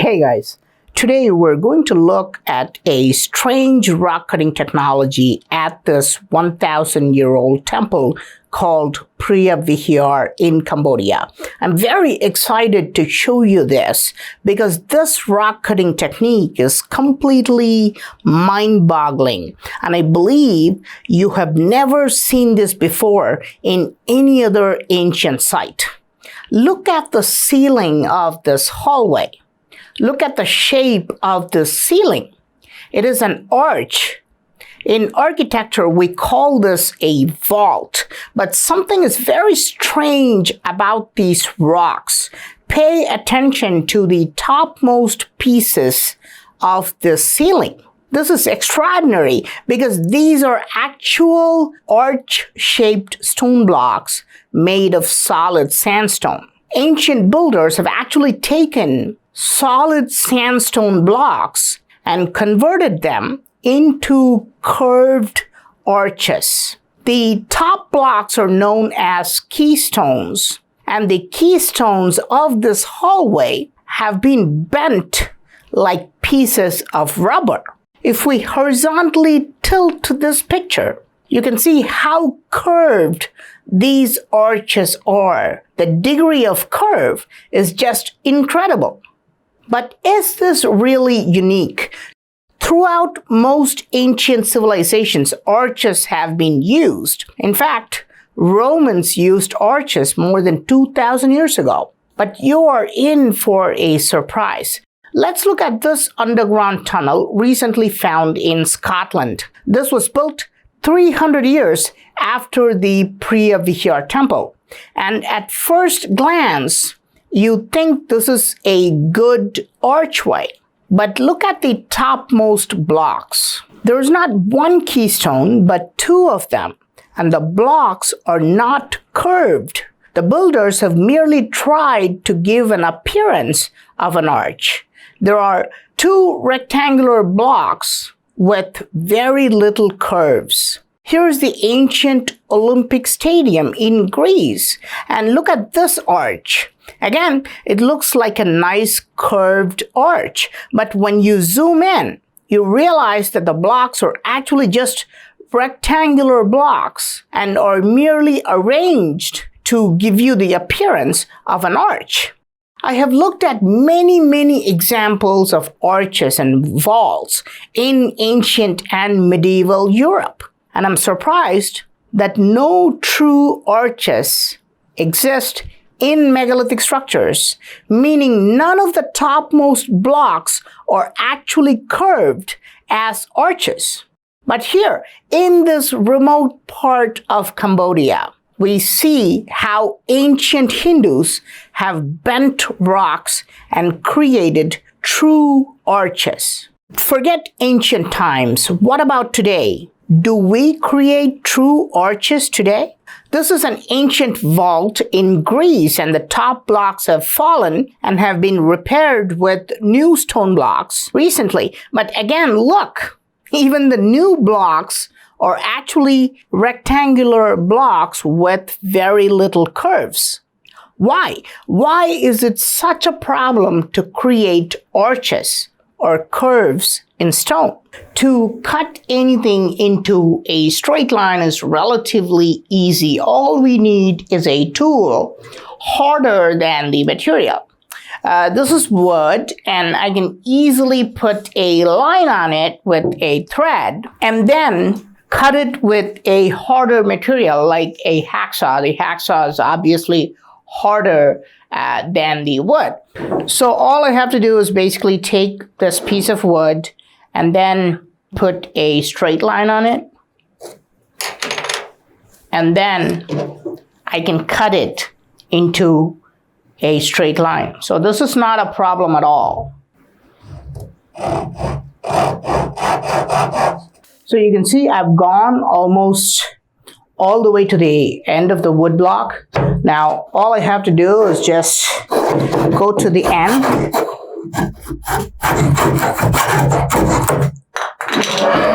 Hey guys, today we're going to look at a strange rock cutting technology at this 1,000-year-old temple called Preah Vihear in Cambodia. I'm very excited to show you this because this rock cutting technique is completely mind-boggling, and I believe you have never seen this before in any other ancient site. Look at the ceiling of this hallway. Look at the shape of the ceiling. It is an arch. In architecture, we call this a vault, but something is very strange about these rocks. Pay attention to the topmost pieces of the ceiling. This is extraordinary because these are actual arch-shaped stone blocks made of solid sandstone. Ancient builders have actually taken solid sandstone blocks and converted them into curved arches. The top blocks are known as keystones, and the keystones of this hallway have been bent like pieces of rubber. If we horizontally tilt this picture, you can see how curved these arches are. The degree of curve is just incredible. But is this really unique? Throughout most ancient civilizations, arches have been used. In fact, Romans used arches more than 2,000 years ago. But you are in for a surprise. Let's look at this underground tunnel recently found in Scotland. This was built 300 years after the Preah Vihear temple. And at first glance, you think this is a good archway. But look at the topmost blocks. There is not one keystone, but two of them. And the blocks are not curved. The builders have merely tried to give an appearance of an arch. There are two rectangular blocks with very little curves. Here's the ancient Olympic Stadium in Greece. And look at this arch. Again, it looks like a nice curved arch. But when you zoom in, you realize that the blocks are actually just rectangular blocks and are merely arranged to give you the appearance of an arch. I have looked at many examples of arches and vaults in ancient and medieval Europe. And I'm surprised that no true arches exist in megalithic structures, meaning none of the topmost blocks are actually curved as arches. But here, in this remote part of Cambodia, we see how ancient Hindus have bent rocks and created true arches. Forget ancient times. What about today? Do we create true arches today? This is an ancient vault in Greece, and the top blocks have fallen and have been repaired with new stone blocks recently. But again, look, even the new blocks are actually rectangular blocks with very little curves. Why? Why is it such a problem to create arches or curves in stone? To cut anything into a straight line is relatively easy. All we need is a tool harder than the material. This is wood, and I can easily put a line on it with a thread and then cut it with a harder material like a hacksaw. The hacksaw is obviously harder than the wood. So all I have to do is basically take this piece of wood and then put a straight line on it. And then I can cut it into a straight line. So this is not a problem at all. So you can see I've gone almost all the way to the end of the wood block. Now, all I have to do is just go to the end.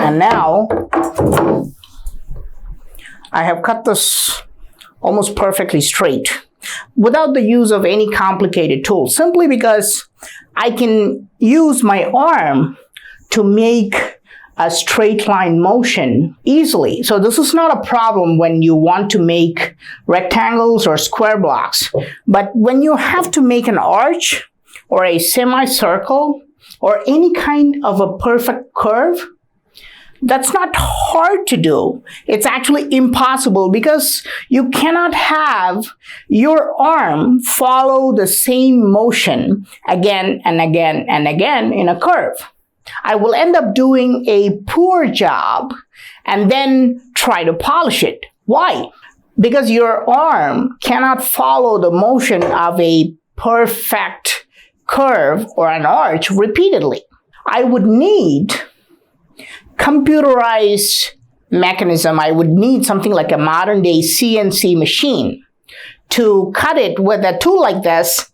And now, I have cut this almost perfectly straight without the use of any complicated tool, simply because I can use my arm to make a straight line motion easily. So this is not a problem when you want to make rectangles or square blocks. But when you have to make an arch or a semicircle or any kind of a perfect curve, that's not hard to do. It's actually impossible because you cannot have your arm follow the same motion again and again and again in a curve. I will end up doing a poor job and then try to polish it. Why? Because your arm cannot follow the motion of a perfect curve or an arch repeatedly. I would need computerized mechanism. I would need something like a modern day CNC machine to cut it with a tool like this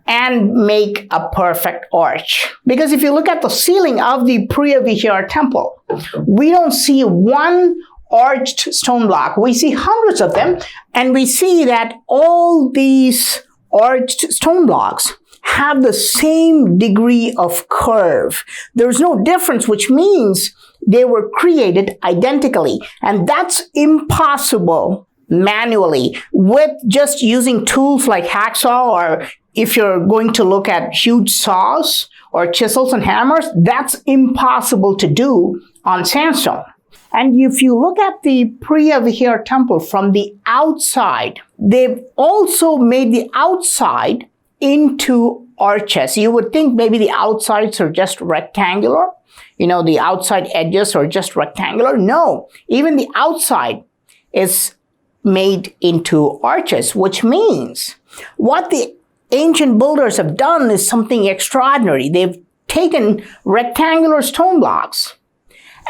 and make a perfect arch. Because if you look at the ceiling of the Priya Vihar temple, we don't see one arched stone block. We see hundreds of them, and we see that all these arched stone blocks have the same degree of curve. There's no difference, which means they were created identically. And that's impossible manually with just using tools like hacksaw, or if you're going to look at huge saws or chisels and hammers, that's impossible to do on sandstone. And if you look at the Priya Vihar temple from the outside, they've also made the outside into arches. You would think maybe the outsides are just rectangular, the outside edges are just rectangular. No, even the outside is made into arches, which means what the ancient builders have done is something extraordinary. They've taken rectangular stone blocks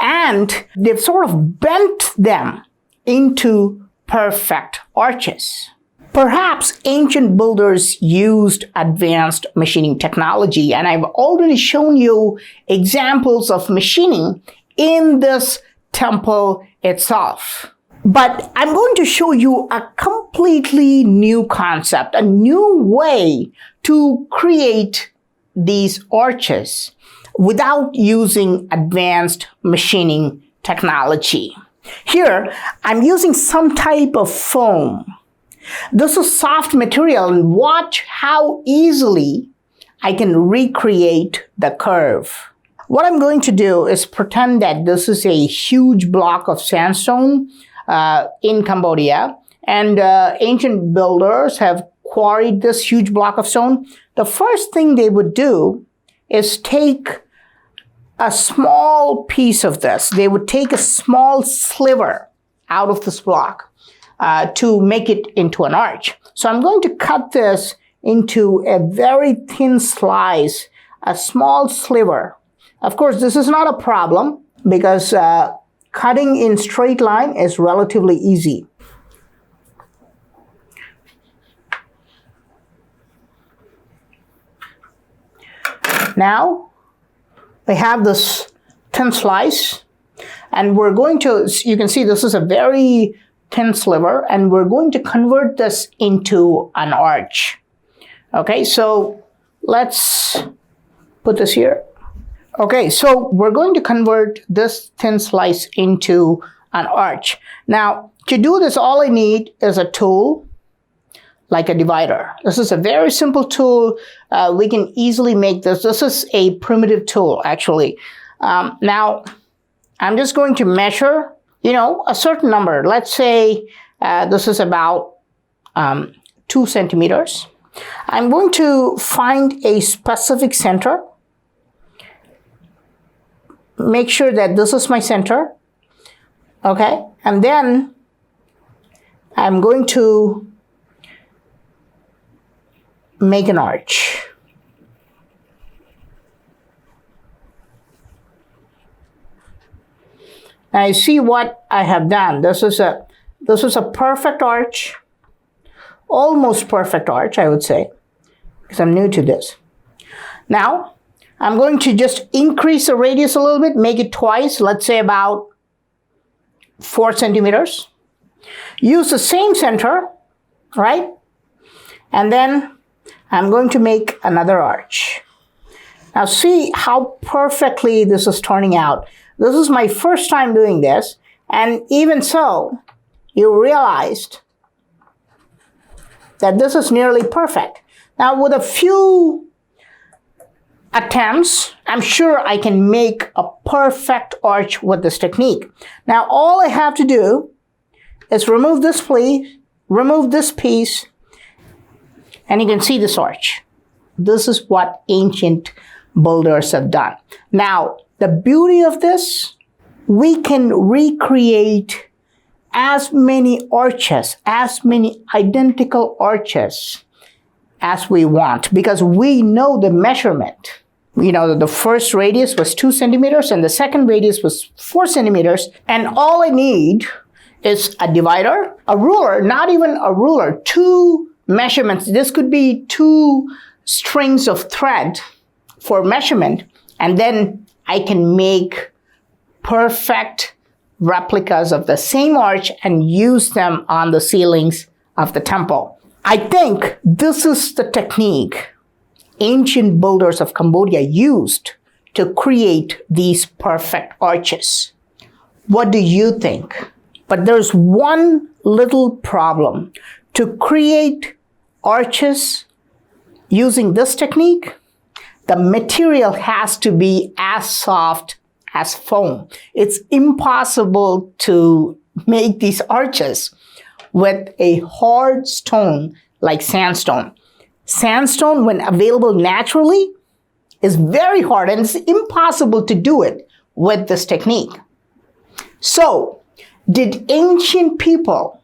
and they've sort of bent them into perfect arches. Perhaps ancient builders used advanced machining technology, and I've already shown you examples of machining in this temple itself. But I'm going to show you a completely new concept, a new way to create these arches without using advanced machining technology. Here, I'm using some type of foam. This is soft material, and watch how easily I can recreate the curve. What I'm going to do is pretend that this is a huge block of sandstone in Cambodia, and ancient builders have quarried this huge block of stone. The first thing they would do is take a small piece of this. They would take a small sliver out of this block to make it into an arch. So I'm going to cut this into a very thin slice, a small sliver. Of course, this is not a problem because cutting in straight line is relatively easy. Now, we have this thin slice, and we're going to, you can see this is a very thin sliver, and we're going to convert this into an arch. Okay, so let's put this here. Okay, so we're going to convert this thin slice into an arch. Now, to do this, all I need is a tool like a divider. This is a very simple tool. We can easily make this. This is a primitive tool, actually. Now, I'm just going to measure, a certain number. Let's say this is about 2 centimeters. I'm going to find a specific center. Make sure that this is my center. Okay, and then I'm going to make an arch. Now you see what I have done. This is a perfect arch, almost perfect arch, I would say, because I'm new to this. Now, I'm going to just increase the radius a little bit, make it twice, let's say about 4 centimeters. Use the same center, right? And then I'm going to make another arch. Now see how perfectly this is turning out. This is my first time doing this, and even so, you realized that this is nearly perfect. Now with a few attempts, I'm sure I can make a perfect arch with this technique. Now all I have to do is remove this piece, and you can see this arch. This is what ancient builders have done. Now, the beauty of this, we can recreate as many arches, as many identical arches as we want, because we know the measurement. You know, the first radius was 2 centimeters and the second radius was 4 centimeters. And all I need is a divider, a ruler, not even a ruler, 2 measurements. This could be 2 strings of thread for measurement, and then I can make perfect replicas of the same arch and use them on the ceilings of the temple. I think this is the technique ancient builders of Cambodia used to create these perfect arches. What do you think? But there's one little problem. To create arches using this technique, the material has to be as soft as foam. It's impossible to make these arches with a hard stone like sandstone. Sandstone, when available naturally, is very hard, and it's impossible to do it with this technique. So, did ancient people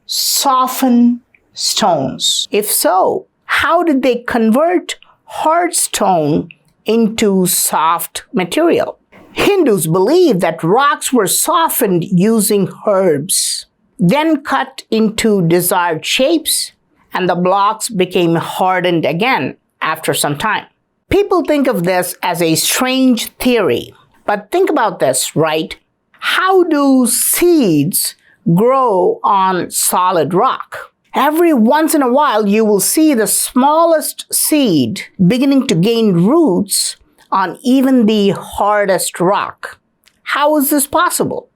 soften stones? If so, how did they convert hard stone into soft material? Hindus believe that rocks were softened using herbs, then cut into desired shapes, and the blocks became hardened again after some time. People think of this as a strange theory, but think about this, right? How do seeds grow on solid rock? Every once in a while, you will see the smallest seed beginning to gain roots on even the hardest rock. How is this possible?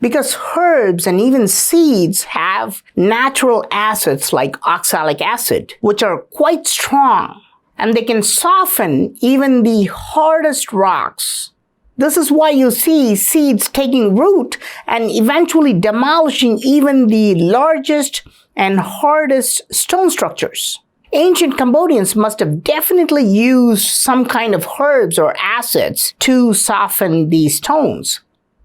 Because herbs and even seeds have natural acids like oxalic acid, which are quite strong, and they can soften even the hardest rocks. This is why you see seeds taking root and eventually demolishing even the largest and hardest stone structures. Ancient Cambodians must have definitely used some kind of herbs or acids to soften these stones.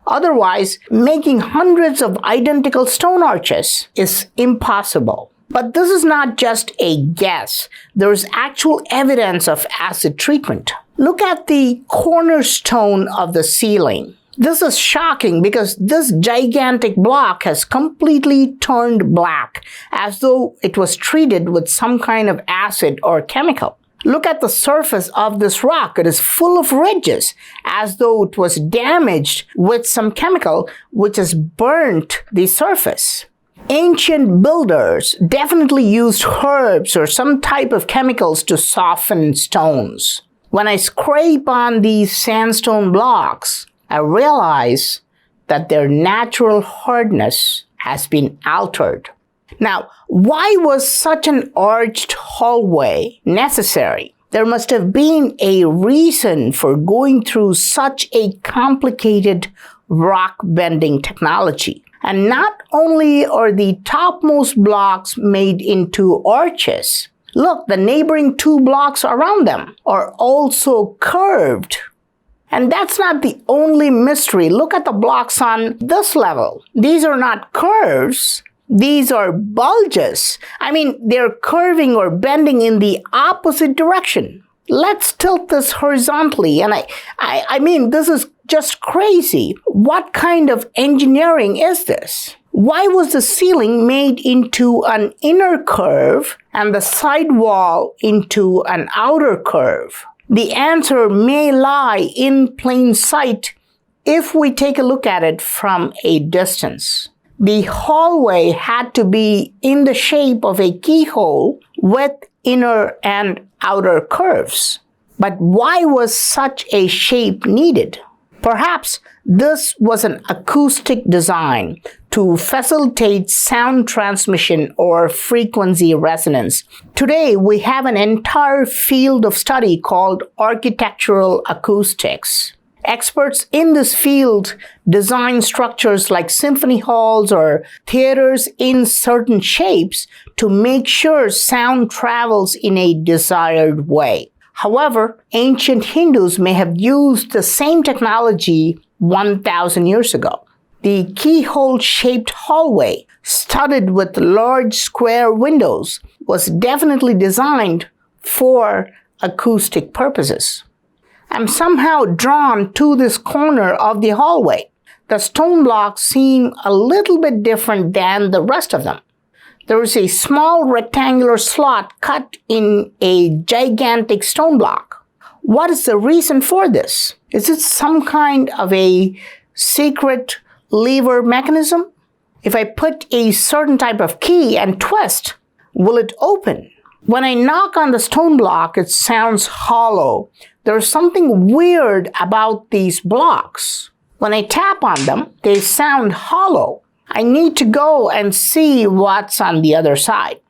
Otherwise, making hundreds of identical stone arches is impossible. But this is not just a guess. There's actual evidence of acid treatment. Look at the cornerstone of the ceiling. This is shocking because this gigantic block has completely turned black, as though it was treated with some kind of acid or chemical. Look at the surface of this rock. It is full of ridges, as though it was damaged with some chemical which has burnt the surface. Ancient builders definitely used herbs or some type of chemicals to soften stones. When I scrape on these sandstone blocks, I realize that their natural hardness has been altered. Now, why was such an arched hallway necessary? There must have been a reason for going through such a complicated rock bending technology. And not only are the topmost blocks made into arches, look, the neighboring 2 blocks around them are also curved. And that's not the only mystery. Look at the blocks on this level. These are not curves. These are bulges. I mean, they're curving or bending in the opposite direction. Let's tilt this horizontally. And I mean, this is just crazy. What kind of engineering is this? Why was the ceiling made into an inner curve and the side wall into an outer curve? The answer may lie in plain sight if we take a look at it from a distance. The hallway had to be in the shape of a keyhole with inner and outer curves. But why was such a shape needed? Perhaps this was an acoustic design to facilitate sound transmission or frequency resonance. Today, we have an entire field of study called architectural acoustics. Experts in this field design structures like symphony halls or theaters in certain shapes to make sure sound travels in a desired way. However, ancient Hindus may have used the same technology 1,000 years ago. The keyhole-shaped hallway, studded with large square windows, was definitely designed for acoustic purposes. I'm somehow drawn to this corner of the hallway. The stone blocks seem a little bit different than the rest of them. There is a small rectangular slot cut in a gigantic stone block. What is the reason for this? Is it some kind of a secret lever mechanism? If I put a certain type of key and twist, will it open? When I knock on the stone block, it sounds hollow. There's something weird about these blocks. When I tap on them, they sound hollow. I need to go and see what's on the other side.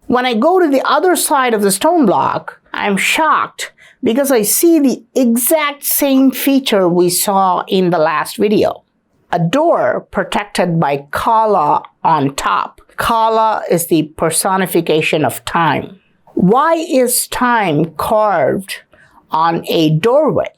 When I go to the other side of the stone block, I'm shocked because I see the exact same feature we saw in the last video. A door protected by Kala on top. Kala is the personification of time. Why is time carved on a doorway?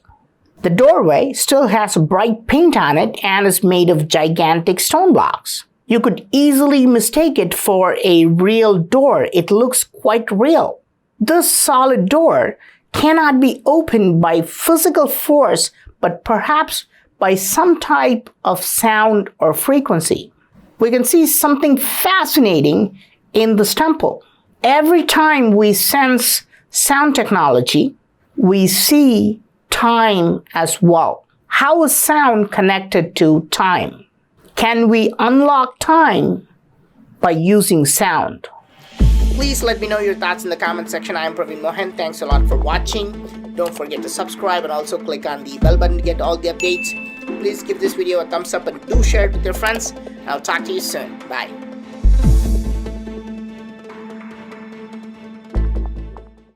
The doorway still has bright paint on it and is made of gigantic stone blocks. You could easily mistake it for a real door. It looks quite real. This solid door cannot be opened by physical force, but perhaps by some type of sound or frequency. We can see something fascinating in this temple. Every time we sense sound technology, we see time as well. How is sound connected to time? Can we unlock time by using sound? Please let me know your thoughts in the comment section. I am Praveen Mohan. Thanks a lot for watching. Don't forget to subscribe and also click on the bell button to get all the updates. Please give this video a thumbs up and do share it with your friends. I'll talk to you soon. Bye.